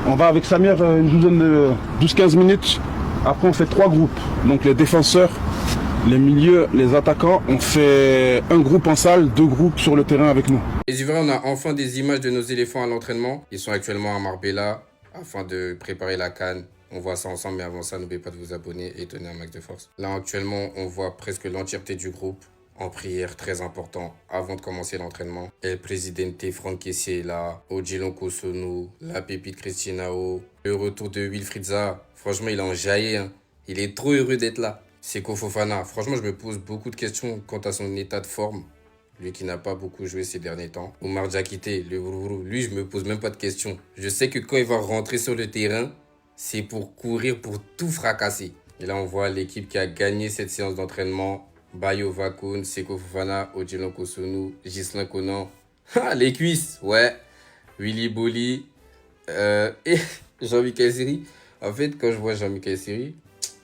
On va avec Samir une douzaine de 12-15 minutes. Après, on fait 3 groupes. Donc les défenseurs, les milieux, les attaquants. On fait un groupe en salle, 2 groupes sur le terrain avec nous. Les Ivoiriens, on a enfin des images de nos éléphants à l'entraînement. Ils sont actuellement à Marbella afin de préparer la CAN. On voit ça ensemble, mais avant ça, n'oubliez pas de vous abonner et donner un max de force. Là, actuellement, on voit presque l'entièreté du groupe en prière, très important, avant de commencer l'entraînement. El Presidente Franck Kessié est là, Odilon Kosunu, la pépite Christinao, le retour de Wilfried Zaha. Franchement, il est en jaillet, hein. Il est trop heureux d'être là. Seko Fofana, franchement, je me pose beaucoup de questions quant à son état de forme. Lui qui n'a pas beaucoup joué ces derniers temps. Oumar Diakité, le Wourourou, lui, je me pose même pas de questions. Je sais que quand il va rentrer sur le terrain, c'est pour courir, pour tout fracasser. Et là, on voit l'équipe qui a gagné cette séance d'entraînement. Bayo Vakoun, Seko Fofana, Odilon Kosunu, Ghislain Conan. Ah, les cuisses, ouais. Willy Boli et Jean-Michel Seri. En fait, quand je vois Jean-Michel Seri,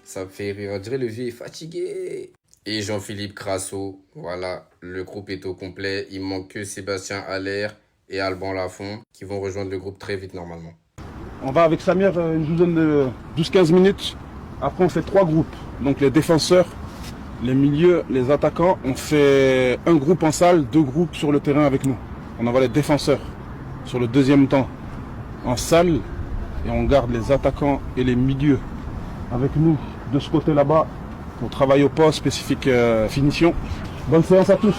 ça me fait rire. On dirait le vieux est fatigué. Et Jean-Philippe Crasso. Voilà, le groupe est au complet. Il manque que Sébastien Haller et Alban Lafont qui vont rejoindre le groupe très vite normalement. On va avec Samir une douzaine de 12-15 minutes. Après, on fait 3 groupes. Donc les défenseurs, les milieux, les attaquants. On fait un groupe en salle, 2 groupes sur le terrain avec nous. On envoie les défenseurs sur le deuxième temps en salle. Et on garde les attaquants et les milieux avec nous de ce côté là-bas pour travailler au poste spécifique finition. Bonne séance à tous.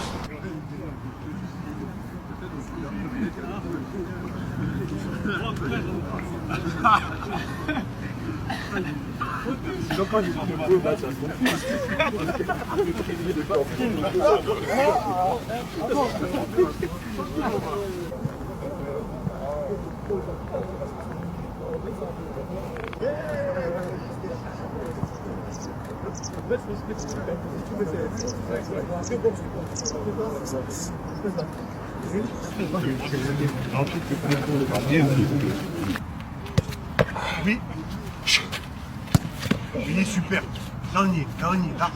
Oui. Oui, super. Là, on y est, là.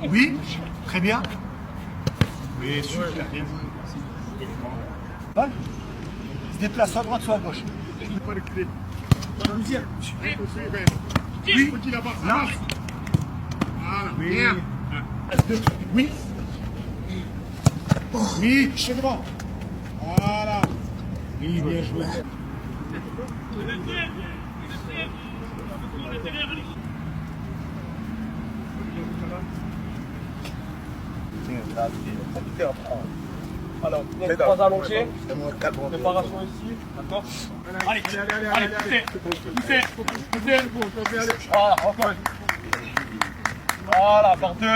Oui, très bien. Oui, super. Balle. Il se déplace soit à droite, soit à gauche. Oui, là. Oui. Oui. Oui, je suis devant. Voilà. Oui, bien joué. Alors, il y a 3 allongés. Préparation ici, d'accord. Allez, poussez. Voilà, encore. Voilà, par 2.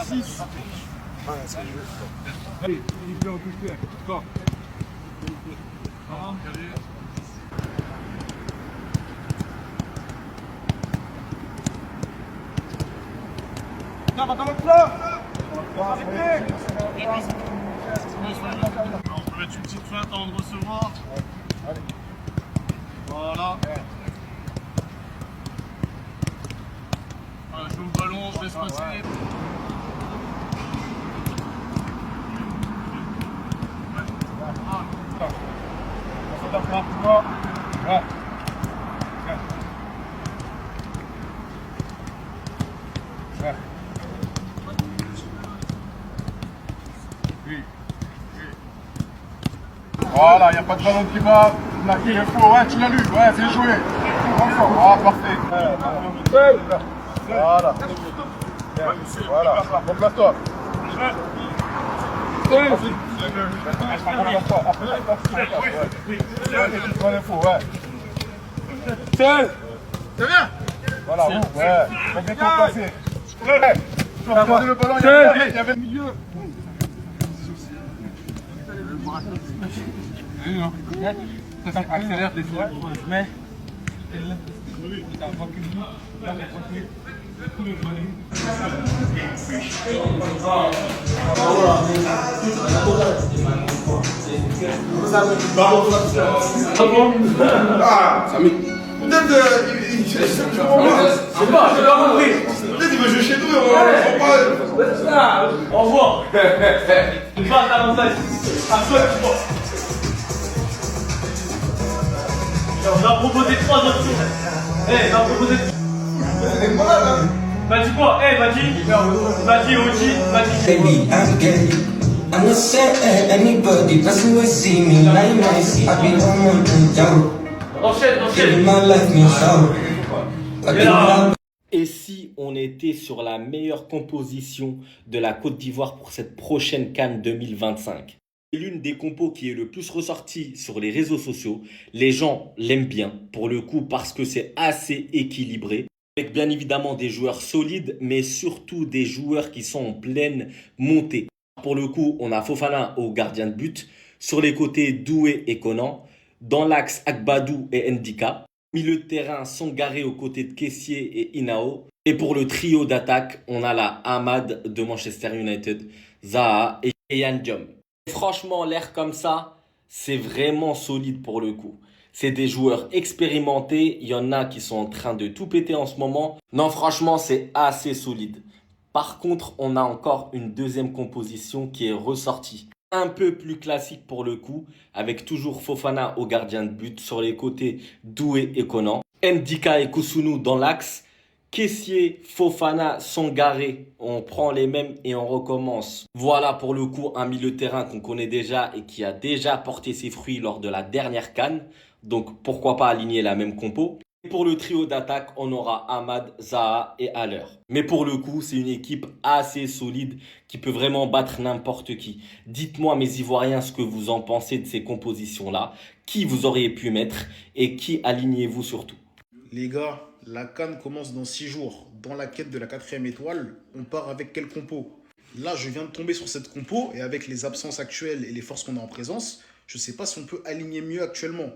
6. Allez, il est en couche. D'accord. Non, va dans le plan. On peut mettre une petite feinte avant de recevoir. Voilà. Voilà, je joue le ballon, je laisse passer. Voilà, il n'y a pas de ballon qui va. Là, il est faux, ouais, tu l'as lu, ouais, bien joué. Ah, parfait. Voilà. Voilà, bon place-toi. C'est bien. Voilà, ouais, faut bien t'en passer. Tu as regardé le ballon, il y avait le milieu. Accélère des fois, mais Ah, Samy. Peut-être c'est pas, je l'ai compris. Peut-être il veut jouer chez nous, on va. Au revoir. Tu vas à 45. À toi, tu vois. On m'a proposé 3 options. Eh, m'a proposé. M'a dit quoi? Eh, m'a dit Oji, m'a dit. Baby, I'm gay. I'm not saying anybody, but you will see me like nice. I be on my yo. Enchaîne. My life means so. Et là. Et si on était sur la meilleure composition de la Côte d'Ivoire pour cette prochaine CAN 2025? C'est l'une des compos qui est le plus ressortie sur les réseaux sociaux. Les gens l'aiment bien, pour le coup, parce que c'est assez équilibré. Avec bien évidemment des joueurs solides, mais surtout des joueurs qui sont en pleine montée. Pour le coup, on a Fofana au gardien de but. Sur les côtés, Doué et Conan. Dans l'axe, Agbadou et Ndika. Milieu de terrain, Sangaré aux côtés de Kessié et Inao. Et pour le trio d'attaque, on a la Ahmad de Manchester United, Zaha et Yann Diom. Franchement, l'air comme ça, c'est vraiment solide pour le coup. C'est des joueurs expérimentés, il y en a qui sont en train de tout péter en ce moment. Non, franchement, c'est assez solide. Par contre, on a encore une deuxième composition qui est ressortie. Un peu plus classique pour le coup, avec toujours Fofana au gardien de but, sur les côtés Doué et Conan. Ndika et Kusunu dans l'axe. Kessié, Fofana, Sangaré, on prend les mêmes et on recommence. Voilà pour le coup un milieu de terrain qu'on connaît déjà et qui a déjà porté ses fruits lors de la dernière CAN. Donc pourquoi pas aligner la même compo. Et pour le trio d'attaque, on aura Ahmad, Zaha et Haller. Mais pour le coup, c'est une équipe assez solide qui peut vraiment battre n'importe qui. Dites-moi mes Ivoiriens ce que vous en pensez de ces compositions-là. Qui vous auriez pu mettre et qui alignez-vous surtout? Les gars, la CAN commence dans 6 jours. Dans la quête de la 4e étoile, on part avec quelle compo? Là, je viens de tomber sur cette compo et avec les absences actuelles et les forces qu'on a en présence, je ne sais pas si on peut aligner mieux actuellement.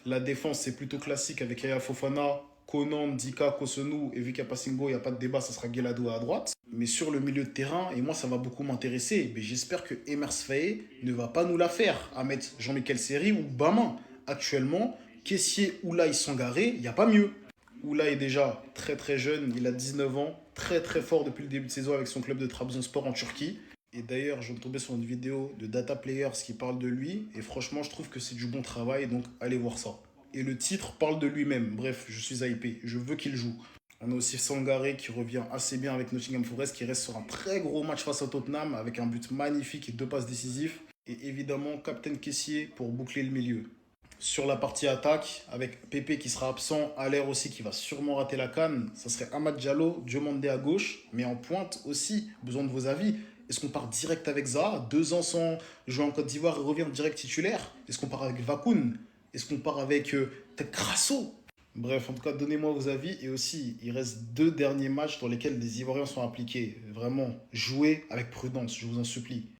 La défense, c'est plutôt classique avec Yaya Fofana, Conan, Dika, Kosunu, et vu qu'il n'y a pas Singo, il n'y a pas de débat, ça sera Guelado à droite. Mais sur le milieu de terrain, et moi ça va beaucoup m'intéresser, mais j'espère que Emers Faé ne va pas nous la faire à mettre Jean-Michel Seri ou Bamin. Actuellement, Kessié, Oulaye, Sangaré, il n'y a pas mieux. Oulaye est déjà très très jeune, il a 19 ans, très très fort depuis le début de saison avec son club de Trabzonspor en Turquie. Et d'ailleurs, je viens de tomber sur une vidéo de Data Players qui parle de lui. Et franchement, je trouve que c'est du bon travail, donc allez voir ça. Et le titre parle de lui-même. Bref, je suis hypé. Je veux qu'il joue. On a aussi Sangaré qui revient assez bien avec Nottingham Forest, qui reste sur un très gros match face à Tottenham avec un but magnifique et 2 passes décisives. Et évidemment, Captain Kessié pour boucler le milieu. Sur la partie attaque, avec Pépé qui sera absent, Haller aussi qui va sûrement rater la CAN, ça serait Amad Diallo, Diomandé à gauche, mais en pointe aussi, besoin de vos avis. Est-ce qu'on part direct avec Zaha, 2 ans sans jouer en Côte d'Ivoire et revient direct titulaire? Est-ce qu'on part avec Vakoun? Est-ce qu'on part avec peut-être Grasso? Bref, en tout cas, donnez-moi vos avis. Et aussi, il reste 2 derniers matchs dans lesquels les Ivoiriens sont impliqués. Vraiment, jouez avec prudence, je vous en supplie.